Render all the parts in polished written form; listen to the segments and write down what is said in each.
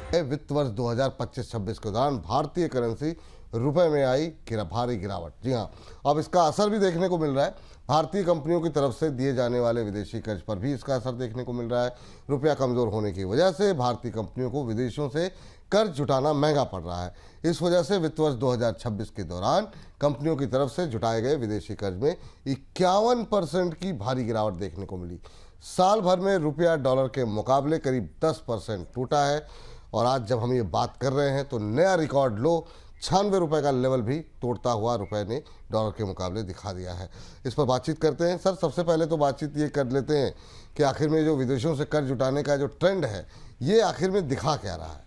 वित्त वर्ष 2025-26 के दौरान भारतीय करेंसी रुपए में आई भारी गिरावट। जी हाँ, अब इसका असर भी देखने को मिल रहा है। भारतीय कंपनियों की तरफ से दिए जाने वाले विदेशी कर्ज पर भी इसका असर देखने को मिल रहा है। रुपया कमज़ोर होने की वजह से भारतीय कंपनियों को विदेशों से कर्ज जुटाना महंगा पड़ रहा है। इस वजह से वित्त वर्ष 2026 के दौरान कंपनियों की तरफ से जुटाए गए विदेशी कर्ज में 51% की भारी गिरावट देखने को मिली। साल भर में रुपया डॉलर के मुकाबले करीब 10% टूटा है और आज जब हम ये बात कर रहे हैं तो नया रिकॉर्ड लो 96 रुपये का लेवल भी तोड़ता हुआ रुपए ने डॉलर के मुकाबले दिखा दिया है। इस पर बातचीत करते हैं। सर, सबसे पहले तो बातचीत ये कर लेते हैं कि आखिर में जो विदेशों से कर्ज जुटाने का जो ट्रेंड है ये आखिर में दिखा क्या रहा है?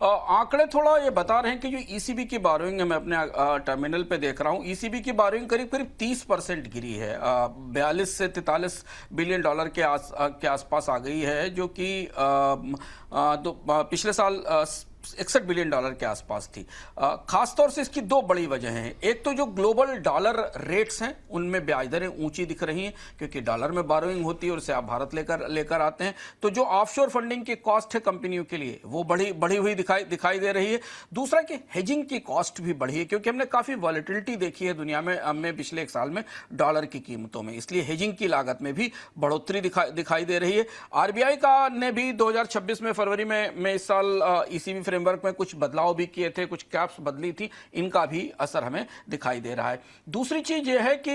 आंकड़े थोड़ा ये बता रहे हैं कि जो ईसीबी की बोरोइंग है, मैं अपने टर्मिनल पे देख रहा हूँ, ईसीबी की बोरोइंग करीब करीब 30% गिरी है। 42 से 43 बिलियन डॉलर के आसपास आ गई है, जो कि पिछले साल 61 बिलियन डॉलर के आसपास थी। खासतौर से इसकी दो बड़ी वजह हैं। एक तो जो ग्लोबल डॉलर रेट्स हैं उनमें ब्याज दरें ऊंची दिख रही हैं, क्योंकि डॉलर में बोरोइंग होती है और उसे आप भारत लेकर आते हैं। तो जो ऑफशोर फंडिंग की कॉस्ट है कंपनियों के लिए वो बढ़ी हुई दिखाई दे रही है। दूसरा कि हेजिंग की कॉस्ट भी बढ़ी है, क्योंकि हमने काफ़ी वॉलेटिलिटी देखी है दुनिया में पिछले एक साल में डॉलर की कीमतों में, इसलिए हेजिंग की लागत में भी बढ़ोतरी दिखाई दे रही है। आरबीआई ने भी 2026 में फरवरी में इस साल ईसीबी फ्रेमवर्क में कुछ बदलाव भी किए थे, कुछ कैप्स बदली थी, इनका भी असर हमें दिखाई दे रहा है। दूसरी चीज यह है कि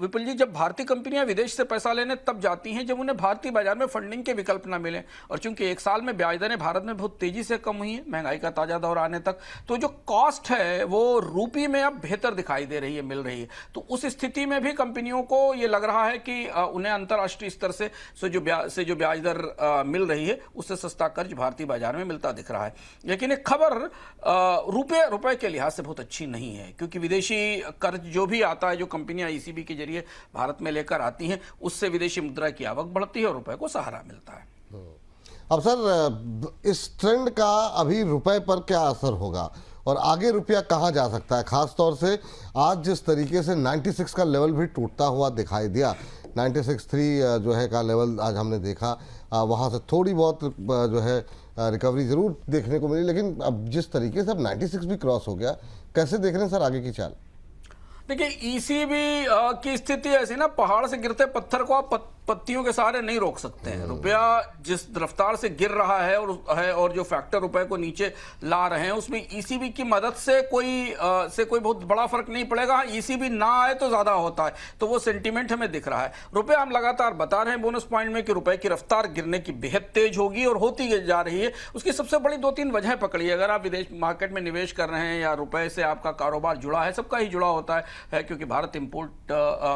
विपुल जी, जब भारतीय कंपनियां विदेश से पैसा लेने तब जाती हैं जब उन्हें भारतीय बाजार में फंडिंग के विकल्प ना मिले, और चूंकि एक साल में ब्याज दरें भारत में बहुत तेजी से कम हुई है महंगाई का ताजा दौर आने तक, तो जो कॉस्ट है वो रूपी में अब बेहतर दिखाई दे रही है, मिल रही है। तो उस स्थिति में भी कंपनियों को यह लग रहा है कि उन्हें अंतर्राष्ट्रीय स्तर से जो ब्याज दर मिल रही है उससे सस्ता कर्ज भारतीय बाजार में मिलता दिख रहा है। लेकिन एक खबर रुपए के लिहाज से बहुत अच्छी नहीं है, क्योंकि विदेशी कर्ज जो भी आता है, जो कंपनियां ईसीबी के जरिए भारत में लेकर आती हैं, उससे विदेशी मुद्रा की आवक बढ़ती है और रुपए को सहारा मिलता है। अब सर, इस ट्रेंड का अभी रुपए पर क्या असर होगा और आगे रुपया कहाँ जा सकता है? खासतौर से आज जिस तरीके से 96 का लेवल भी टूटता हुआ दिखाई दिया, 96.3 जो है का लेवल आज हमने देखा, वहाँ से थोड़ी बहुत जो है रिकवरी जरूर देखने को मिली, लेकिन अब जिस तरीके से अब 96 भी क्रॉस हो गया, कैसे देख रहे हैं सर आगे की चाल? देखिए, ईसीबी की स्थिति ऐसी ना, पहाड़ से गिरते पत्थर को आप पत्तियों के सहारे नहीं रोक सकते हैं। रुपया जिस रफ्तार से गिर रहा है और जो फैक्टर रुपए को नीचे ला रहे हैं, उसमें ईसीबी की मदद से कोई बहुत बड़ा फर्क नहीं पड़ेगा। ईसीबी ना आए तो ज्यादा होता है, तो वो सेंटीमेंट हमें दिख रहा है। रुपया, हम लगातार बता रहे हैं बोनस पॉइंट में कि रुपए की रफ्तार गिरने की बेहद तेज होगी और होती जा रही है। उसकी सबसे बड़ी 2-3 वजह पकड़ी। अगर आप विदेश मार्केट में निवेश कर रहे हैं या रुपए से आपका कारोबार जुड़ा है, सबका ही जुड़ा होता है, क्योंकि भारत इंपोर्ट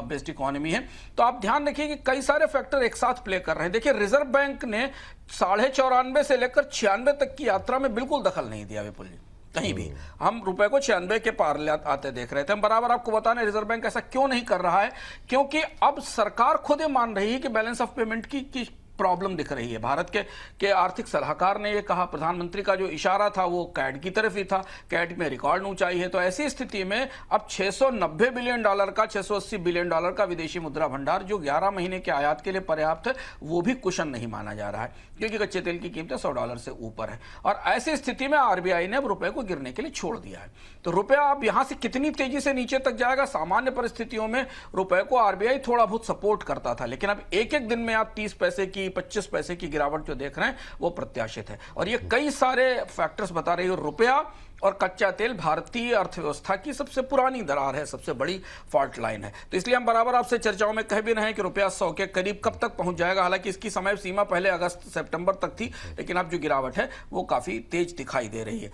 बेस्ड इकोनॉमी है, तो आप ध्यान रखिए कि कई सारे फैक्टर एक साथ प्ले कर रहे हैं। देखिए, रिजर्व बैंक ने 94.5 से लेकर 96 तक की यात्रा में बिल्कुल दखल नहीं दिया विपुल जी, कहीं भी। हम रुपए को 96 के पार आते देख रहे थे। हम बराबर आपको बता रहे हैं रिजर्व बैंक ऐसा क्यों नहीं कर रहा है, क्योंकि अब सरकार खुद ये मान रही है कि बैलेंस ऑफ पेमेंट की प्रॉब्लम दिख रही है। भारत के आर्थिक सलाहकार ने यह कहा, प्रधानमंत्री का जो इशारा था वो कैड की तरफ ही था, कैड में रिकॉर्ड ऊंचाई है। तो ऐसी स्थिति में अब 690 बिलियन डॉलर का 680 बिलियन डॉलर का विदेशी मुद्रा भंडार, जो 11 महीने के आयात के लिए पर्याप्त है, वो भी कुशन नहीं माना जा रहा है, क्योंकि कच्चे तेल की कीमतें $100 से ऊपर है। और ऐसी स्थिति में आरबीआई ने अब रुपए को गिरने के लिए छोड़ दिया है। तो रुपया अब यहां से कितनी तेजी से नीचे तक जाएगा? सामान्य परिस्थितियों में रुपए को आरबीआई थोड़ा बहुत सपोर्ट करता था, लेकिन अब एक एक दिन में आप 30 पैसे की 25 पैसे की गिरावट जो देख रहे हैं वो प्रत्याशित है। और ये कई सारे फैक्टर्स बता रही है। रुपया और कच्चा तेल भारतीय अर्थव्यवस्था की सबसे पुरानी दरार है, सबसे बड़ी फॉल्ट लाइन है। तो इसलिए हम बराबर आपसे चर्चाओं में कह भी रहे हैं कि रुपया 100 के करीब कब तक पहुंच जाएगा। हालांकि इसकी समय सीमा पहले अगस्त सितंबर तक थी, लेकिन अब जो गिरावट है वो काफी तेज दिखाई दे रही है।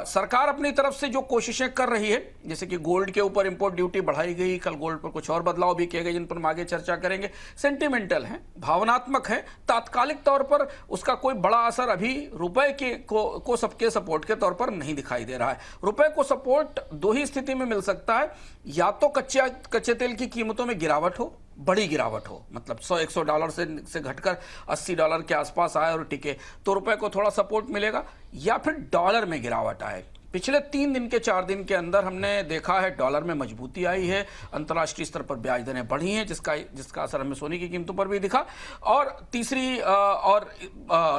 सरकार अपनी तरफ से जो कोशिशें कर रही है, जैसे कि गोल्ड के ऊपर इंपोर्ट ड्यूटी बढ़ाई गई, कल गोल्ड पर कुछ और बदलाव भी किए गए जिन पर हम आगे चर्चा करेंगे, सेंटिमेंटल है, भावनात्मक है। तात्कालिक तौर पर उसका कोई बड़ा असर अभी रुपए को सबके सपोर्ट के तौर पर नहीं दिखाई दे रहा है। रुपए को सपोर्ट दो ही स्थिति में मिल सकता है, या तो कच्चे तेल की कीमतों में गिरावट हो, बड़ी गिरावट हो, मतलब $100 से घटकर $80 के आसपास आए और टिके, तो रुपए को थोड़ा सपोर्ट मिलेगा, या फिर डॉलर में गिरावट आए। पिछले 3 दिन के 4 दिन के अंदर हमने देखा है डॉलर में मजबूती आई है, अंतर्राष्ट्रीय स्तर पर ब्याज दरें बढ़ी हैं, जिसका असर हमें सोने की कीमतों पर भी दिखा। और तीसरी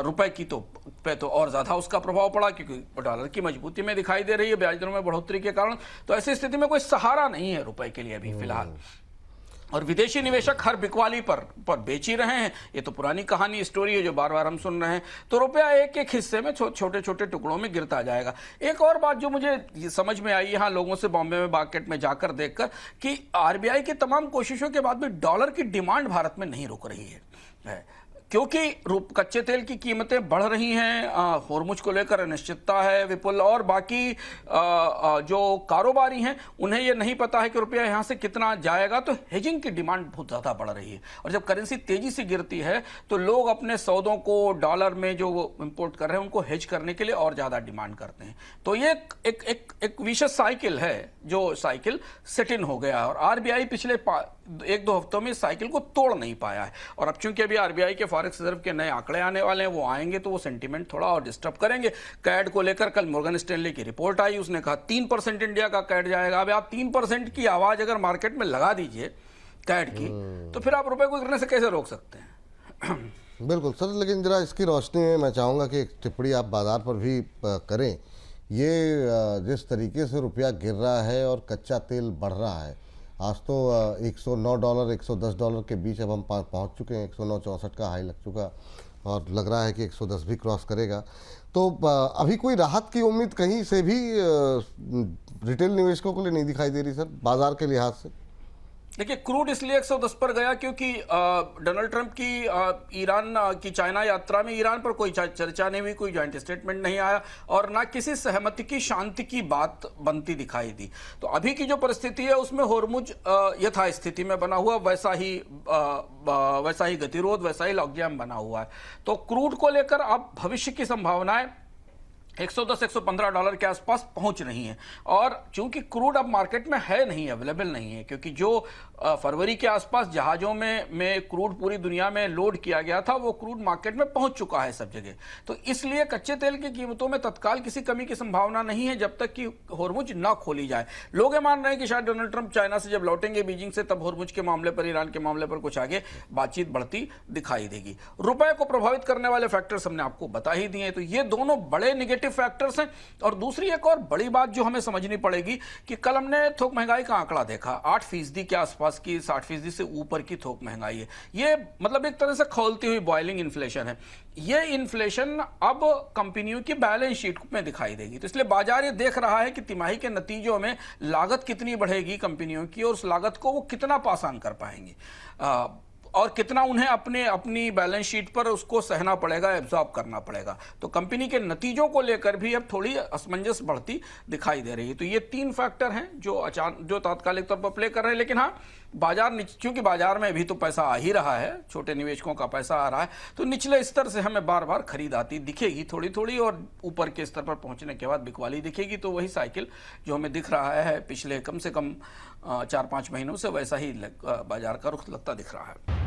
रुपए की तो पे तो और ज़्यादा उसका प्रभाव पड़ा, क्योंकि डॉलर की मजबूती में दिखाई दे रही है ब्याज दरों में बढ़ोतरी के कारण। तो ऐसी स्थिति में कोई सहारा नहीं है रुपए के लिए अभी फिलहाल, और विदेशी निवेशक हर बिकवाली पर बेच ही रहे हैं। ये तो पुरानी कहानी स्टोरी है जो बार बार हम सुन रहे हैं। तो रुपया एक एक हिस्से में छोटे छोटे टुकड़ों में गिरता जाएगा। एक और बात जो मुझे समझ में आई यहाँ लोगों से बॉम्बे में मार्केट में जाकर देखकर, कि आरबीआई की तमाम कोशिशों के बाद भी डॉलर की डिमांड भारत में नहीं रुक रही है, क्योंकि कच्चे तेल की कीमतें बढ़ रही हैं, होर्मुज को लेकर अनिश्चितता है विपुल, और बाकी जो कारोबारी हैं उन्हें ये नहीं पता है कि रुपया यहाँ से कितना जाएगा, तो हेजिंग की डिमांड बहुत ज़्यादा बढ़ रही है। और जब करेंसी तेजी से गिरती है तो लोग अपने सौदों को डॉलर में जो इंपोर्ट कर रहे हैं उनको हेज करने के लिए और ज़्यादा डिमांड करते हैं। तो ये एक विशेष साइकिल है, जो साइकिल सेट इन हो गया, और आरबीआई पिछले 1-2 हफ्तों में इस साइकिल को तोड़ नहीं पाया है। और अब चूंकि अभी आरबीआई के फॉरेक्स रिजर्व के नए आंकड़े आने वाले हैं, वो आएंगे तो वो सेंटीमेंट थोड़ा और डिस्टर्ब करेंगे। कैड को लेकर कल मॉर्गन स्टैनली की रिपोर्ट आई, उसने कहा 3% इंडिया का कैड जाएगा। अब आप 3% की आवाज अगर मार्केट में लगा दीजिए कैड की, तो फिर आप रुपए को गिरने से कैसे रोक सकते हैं? बिल्कुल सर, लेकिन जरा इसकी रोशनी में मैं चाहूँगा कि एक टिप्पणी आप बाजार पर भी करें। ये जिस तरीके से रुपया गिर रहा है और कच्चा तेल बढ़ रहा है, आज तो $109 $110 के बीच अब हम पहुंच चुके हैं। 109.64 का हाई लग चुका, और लग रहा है कि 110 भी क्रॉस करेगा। तो अभी कोई राहत की उम्मीद कहीं से भी रिटेल निवेशकों को लिए नहीं दिखाई दे रही सर, बाजार के लिहाज से। देखिए, क्रूड इसलिए 110 पर गया क्योंकि डोनाल्ड ट्रंप की ईरान की चाइना यात्रा में ईरान पर कोई चर्चा नहीं हुई, कोई जॉइंट स्टेटमेंट नहीं आया, और ना किसी सहमति की शांति की बात बनती दिखाई दी। तो अभी की जो परिस्थिति है उसमें होर्मुज यथास्थिति में बना हुआ, वैसा ही गतिरोध, वैसा ही लॉकजैम बना हुआ है। तो क्रूड को लेकर अब भविष्य की संभावनाएं $110-115 के आसपास पहुंच रही हैं। और चूंकि क्रूड अब मार्केट में है नहीं, अवेलेबल नहीं है, क्योंकि जो फरवरी के आसपास जहाज़ों में क्रूड पूरी दुनिया में लोड किया गया था, वो क्रूड मार्केट में पहुंच चुका है सब जगह। तो इसलिए कच्चे तेल की कीमतों में तत्काल किसी कमी की संभावना नहीं है जब तक कि होर्मुज ना खोली जाए। लोग ये मान रहे हैं कि शायद डोनाल्ड ट्रंप चाइना से जब लौटेंगे बीजिंग से, तब होर्मुज के मामले पर, ईरान के मामले पर कुछ आगे बातचीत बढ़ती दिखाई देगी। रुपए को प्रभावित करने वाले फैक्टर्स हमने आपको बता ही दिए। तो ये दोनों बड़े नेगेटिव फैक्टर्स हैं। और दूसरी एक और बड़ी बात जो हमें समझनी पड़ेगी कि कल हमने थोक महंगाई का आंकड़ा देखा, 8% के आसपास की, 60% से ऊपर की थोक महंगाई है। ये मतलब एक तरह से खौलती हुई बॉइलिंग इन्फ्लेशन है। ये इन्फ्लेशन अब कंपनियों की बैलेंस शीट में दिखाई देगी। तो इसलिए बाजार ये देख रहा है कि तिमाही के नतीजों में लागत कितनी बढ़ेगी कंपनियों की, और उस लागत को वो कितना पास ऑन कर पाएंगे, और कितना उन्हें अपनी बैलेंस शीट पर उसको सहना पड़ेगा, एब्जॉर्ब करना पड़ेगा। तो कंपनी के नतीजों को लेकर भी अब थोड़ी असमंजस बढ़ती दिखाई दे रही है। तो ये 3 फैक्टर हैं जो तात्कालिक तौर पर प्ले कर रहे हैं। लेकिन हाँ, बाजार, क्योंकि बाजार में भी तो पैसा आ ही रहा है, छोटे निवेशकों का पैसा आ रहा है, तो निचले स्तर से हमें बार बार खरीद आती दिखेगी थोड़ी थोड़ी, और ऊपर के स्तर पर पहुंचने के बाद बिकवाली दिखेगी। तो वही साइकिल जो हमें दिख रहा है पिछले कम से कम 4-5 महीनों से, वैसा ही बाजार का रुख लगता दिख रहा है।